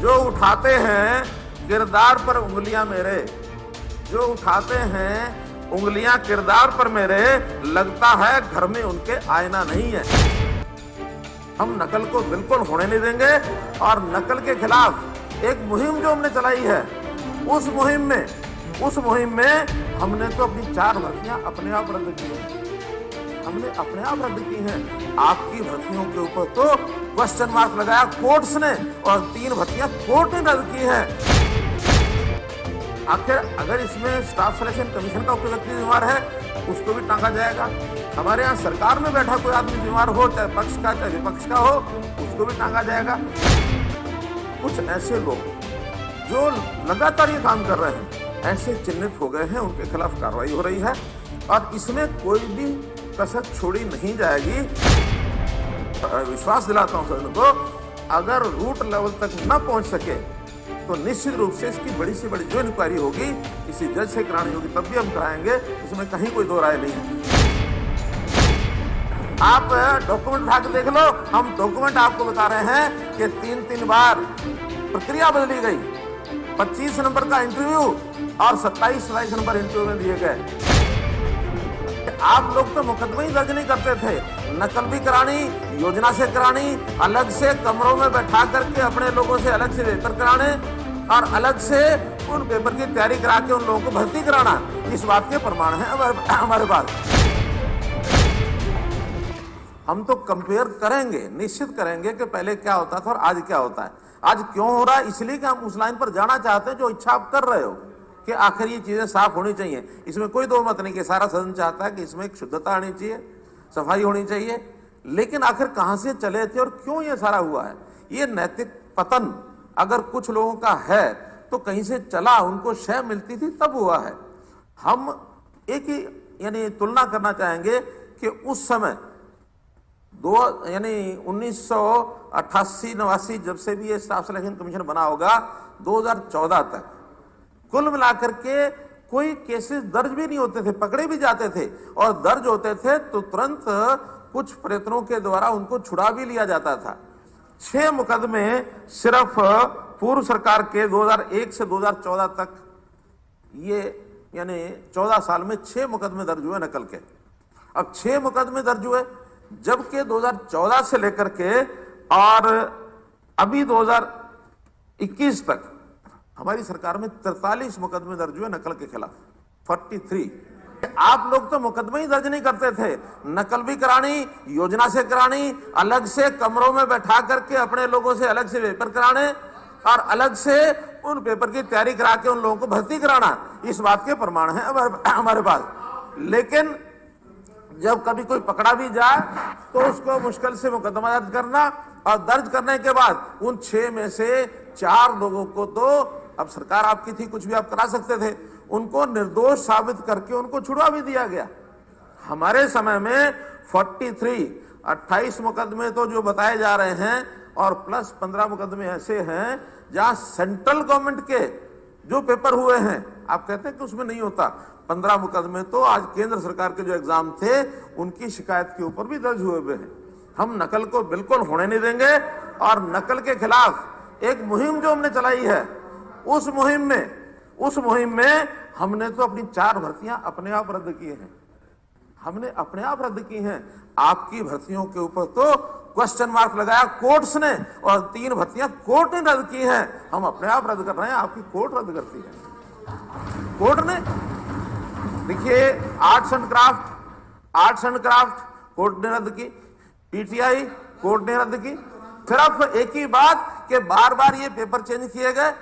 जो उठाते हैं किरदार पर उंगलियां मेरे, जो उठाते हैं उंगलियां किरदार पर मेरे, लगता है घर में उनके आईना नहीं है। हम नकल को बिल्कुल होने नहीं देंगे और नकल के खिलाफ एक मुहिम जो हमने चलाई है, उस मुहिम में हमने तो अपनी 4 भर्तियां अपने आप रद्द की हैं। हमने अपने आप रद्द की हैं। आपकी भर्तियों के ऊपर तो क्वेश्चन मार्क लगाया कोर्ट्स ने और 3 भर्तियां कोर्ट ने रद्द की हैं। आखिर अगर इसमें स्टाफ सिलेक्शन कमीशन का कोई व्यक्ति बीमार है, उसको भी टांगा जाएगा। हमारे यहाँ सरकार में बैठा कोई आदमी बीमार हो, चाहे पक्ष का चाहे विपक्ष का हो, उसको भी टांगा जाएगा। कुछ ऐसे लोग जो लगातार ये काम कर रहे हैं, ऐसे चिन्हित हो गए हैं, उनके खिलाफ कार्रवाई हो रही है और इसमें कोई भी कसर छोड़ी नहीं जाएगी। विश्वास दिलाता हूं सदन को, अगर रूट लेवल तक न पहुंच सके तो निश्चित रूप से इसकी बड़ी से बड़ी जो इंक्वायरी होगी किसी जज से करानी होगी, तब भी हम कराएंगे, इसमें कहीं कोई दो राय नहीं है। आप डॉक्यूमेंट उठा के देख लो, हम डॉक्यूमेंट आपको बता रहे हैं कि 3 बार प्रक्रिया बदली गई। 25 नंबर का इंटरव्यू और 27 नंबर इंटरव्यू में दिए गए। आप लोग तो मुकदमे ही दर्ज नहीं करते थे, नकल भी करानी, योजना से करानी, अलग से कमरों में बैठा करके अपने लोगों से अलग से पेपर कराने और अलग से उन पेपर की तैयारी करा के उन लोगों को भर्ती कराना। इस बात के प्रमाण है हमारे पास। हम तो कंपेयर करेंगे, निश्चित करेंगे कि पहले क्या होता था और आज क्या होता है। आज क्यों हो रहा है, इसलिए कि हम उस लाइन पर जाना चाहते हैं जो इच्छा आप कर रहे हो कि आखिर ये चीजें साफ होनी चाहिए। इसमें कोई दो मत नहीं कि सारा सदन चाहता है कि इसमें एक शुद्धता आनी चाहिए, सफाई होनी चाहिए, लेकिन आखिर कहां से चले थे और क्यों ये सारा हुआ है। ये नैतिक पतन अगर कुछ लोगों का है तो कहीं से चला, उनको शय मिलती थी तब हुआ है। हम एक ही यानी तुलना करना चाहेंगे कि उस समय 1988-89 जब से भी ये स्टाफ सिलेक्शन कमीशन बना होगा, 2014 तक कुल मिलाकर के कोई केसेस दर्ज भी नहीं होते थे, पकड़े भी जाते थे और दर्ज होते थे तो तुरंत कुछ प्रयत्नों के द्वारा उनको छुड़ा भी लिया जाता था। 6 मुकदमे सिर्फ पूर्व सरकार के 2001 से 2014 तक, ये यानी 14 साल में 6 मुकदमे दर्ज हुए नकल के। अब 6 मुकदमे दर्ज हुए, जबकि 2014 से लेकर के और अभी 2021 तक हमारी सरकार में 43 मुकदमे दर्ज हुए नकल के खिलाफ, 43। आप लोग तो मुकदमे ही दर्ज नहीं करते थे, नकल भी करानी, योजना से करानी, अलग से कमरों में बैठा करके अपने लोगों से अलग से पेपर कराने और अलग से उन पेपर की तैयारी करा के उन लोगों को भर्ती कराना। इस बात के प्रमाण है हमारे पास। लेकिन जब कभी कोई पकड़ा भी जाए तो उसको मुश्किल से मुकदमा दर्ज करना और दर्ज करने के बाद उन 6 में से 4 लोगों को तो, अब सरकार आपकी थी, कुछ भी आप करा सकते थे, उनको निर्दोष साबित करके उनको छुड़वा भी दिया गया। हमारे समय में 28 मुकदमे तो जो बताए जा रहे हैं और प्लस 15 मुकदमे ऐसे हैं जहां सेंट्रल गवर्नमेंट के जो पेपर हुए हैं, आप कहते हैं कि उसमें नहीं होता। 15 मुकदमे तो आज केंद्र सरकार के जो एग्जाम थे उनकी शिकायत के ऊपर भी दर्ज हुए हैं। हम नकल को बिल्कुल होने नहीं देंगे और नकल के खिलाफ एक मुहिम जो हमने चलाई है, उस मुहिम में हमने तो अपनी 4 भर्तियां अपने आप रद्द की हैं। हमने अपने आप रद्द की हैं। आपकी भर्तियों के ऊपर तो क्वेश्चन मार्क लगाया कोर्ट्स ने और 3 भर्तियां कोर्ट ने रद्द की हैं। हम अपने आप रद्द कर रहे हैं, आपकी कोर्ट रद्द करती है। कोर्ट ने, देखिए, आर्ट्स एंड क्राफ्ट कोर्ट ने रद्द की, पीटीआई कोर्ट ने रद्द की। सिर्फ एक ही बात कि बार बार ये पेपर चेंज किए गए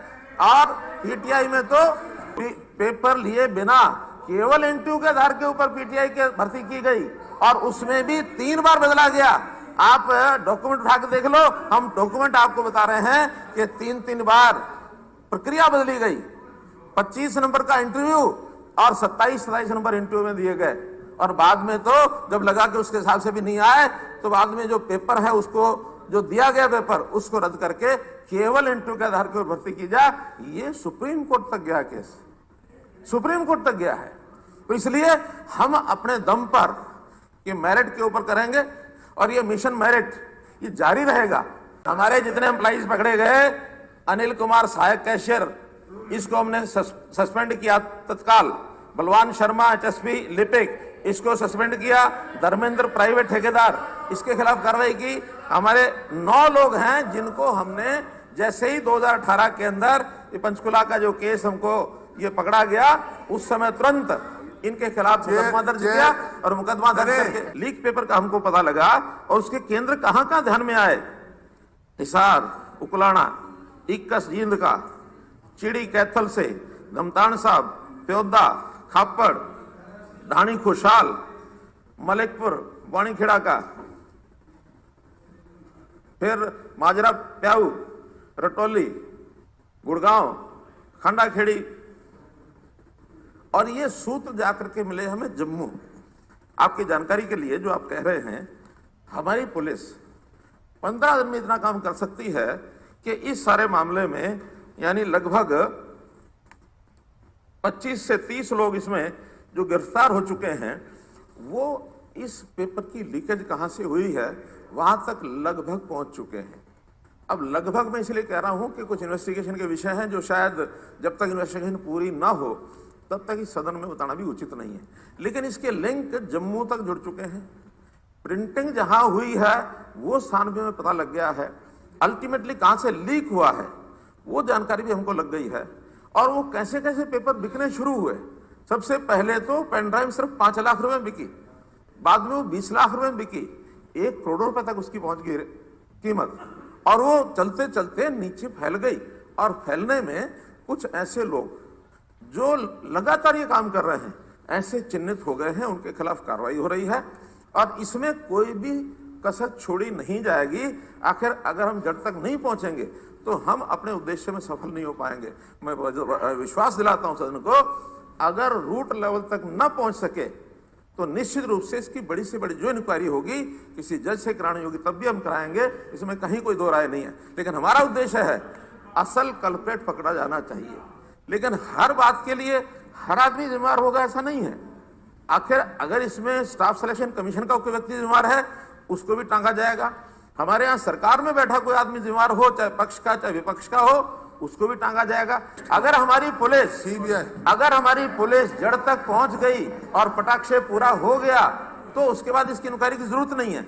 और पीटीआई में तो पेपर लिए बिना केवल इंटरव्यू के आधार के ऊपर पीटीआई के भर्ती की गई और उसमें भी 3 बार बदला गया। आप डॉक्यूमेंट उठा के देख लो, हम डॉक्यूमेंट आपको बता रहे हैं कि 3 बार प्रक्रिया बदली गई। 25 नंबर का इंटरव्यू और 27 नंबर इंटरव्यू में दिए गए और बाद में तो जब लगा कि उसके हिसाब से भी नहीं आए तो बाद में जो पेपर है, उसको जो दिया गया पेपर, उसको रद्द करके केवल इंटरव्यू के आधार पर भर्ती की जाए। ये सुप्रीम कोर्ट तक गया केस, सुप्रीम कोर्ट तक गया है। तो इसलिए हम अपने दम पर ये मेरिट के ऊपर करेंगे और ये मिशन मेरिट ये जारी रहेगा। हमारे जितने एम्प्लॉइज पकड़े गए अनिल कुमार सहायक कैशियर, इसको हमने सस्पेंड किया तत्काल। बलवान शर्मा HSP लिपिक, इसको सस्पेंड किया। धर्मेंद्र प्राइवेट ठेकेदार, इसके खिलाफ कार्रवाई की। हमारे 9 लोग हैं जिनको हमने जैसे ही 2018 के अंदर ये पंचकुला का जो केस हमको ये पकड़ा गया, उस समय तुरंत इनके खिलाफ मुकदमा दर्ज किया और मुकदमा दर्ज करके लीक पेपर का हमको पता लगा और उसके केंद्र कहां ध्यान में आए। हिसार, उकलाना, इक्कस जींद का, चिड़ी कैथल से, धमतान साहब, प्योदा, खापड़, ढाणी खुशहाल, मलिकपुर, वाणीखेड़ा का, फिर माजरा प्याऊ, रटोली, गुड़गांव, खंडाखेड़ी, और ये सूत्र जाकर के मिले हमें जम्मू। आपकी जानकारी के लिए जो आप कह रहे हैं, हमारी पुलिस 15 दिन में इतना काम कर सकती है कि इस सारे मामले में यानी लगभग 25 से 30 लोग इसमें जो गिरफ्तार हो चुके हैं, वो इस पेपर की लीकेज कहां से हुई है वहां तक लगभग पहुंच चुके हैं। अब लगभग मैं इसलिए कह रहा हूं कि कुछ इन्वेस्टिगेशन के विषय हैं जो शायद जब तक इन्वेस्टिगेशन पूरी ना हो तब तक इस सदन में बताना भी उचित नहीं है, लेकिन इसके लिंक जम्मू तक जुड़ चुके हैं। प्रिंटिंग जहां हुई है वो स्थान भी हमें पता लग गया है। अल्टीमेटली कहां से लीक हुआ है वो जानकारी भी हमको लग गई है, और वो कैसे कैसे पेपर बिकने शुरू हुए। सबसे पहले तो पेन ड्राइव सिर्फ 5 लाख रुपए में बिकी, बाद में वो 20 लाख रुपए में बिकी, 1 करोड़ रुपए तक उसकी पहुंच गई कीमत, और वो चलते चलते नीचे फैल गई। और फैलने में कुछ ऐसे लोग जो लगातार ये काम कर रहे हैं ऐसे चिन्हित हो गए हैं, उनके खिलाफ कार्रवाई हो रही है और इसमें कोई भी कसर छोड़ी नहीं जाएगी। आखिर अगर हम जड़ तक नहीं पहुंचेंगे तो हम अपने उद्देश्य में सफल नहीं हो पाएंगे। मैं विश्वास दिलाता हूं सदन को, अगर रूट लेवल तक न पहुंच सके तो निश्चित रूप से इसकी बड़ी से बड़ी जो इंक्वायरी होगी किसी जज से करानी होगी, तब भी हम कराएंगे, इसमें कहीं कोई दो राय नहीं है। लेकिन हमारा उद्देश्य है असल कल्प्रेट पकड़ा जाना चाहिए, लेकिन हर बात के लिए हर आदमी जिम्मेदार होगा ऐसा नहीं है। आखिर अगर इसमें स्टाफ सिलेक्शन कमीशन का कोई व्यक्ति जिम्मेदार है उसको भी टांगा जाएगा। हमारे यहाँ सरकार में बैठा कोई आदमी जिम्मेदार हो, चाहे पक्ष का चाहे विपक्ष का हो, उसको भी टांगा जाएगा। अगर हमारी पुलिस जड़ तक पहुंच गई और पटाक्षे पूरा हो गया तो उसके बाद इसकी इंक्वायरी की जरूरत नहीं है।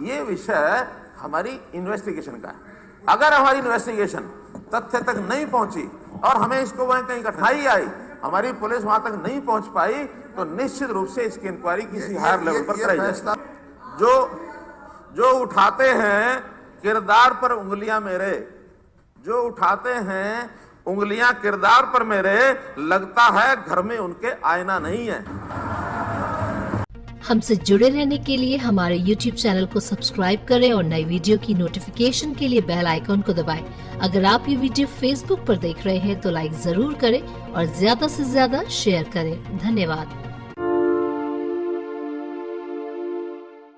ये विषय हमारी इन्वेस्टिगेशन का है। अगर हमारी इन्वेस्टिगेशन तथ्य तक नहीं पहुंची और हमें इसको वहां कहीं कठिनाई आई, हमारी पुलिस वहां तक नहीं पहुंच पाई, तो निश्चित रूप से इसकी इंक्वायरी किसी हायर लेवल पर कराई जाए। जो उठाते हैं किरदार पर उंगलियां मेरे, जो उठाते हैं उंगलियां किरदार पर मेरे, लगता है घर में उनके आईना नहीं है। हमसे जुड़े रहने के लिए हमारे YouTube चैनल को सब्सक्राइब करें और नई वीडियो की नोटिफिकेशन के लिए बेल आइकॉन को दबाएं। अगर आप ये वीडियो Facebook पर देख रहे हैं तो लाइक जरूर करें और ज्यादा से ज्यादा शेयर करें। धन्यवाद।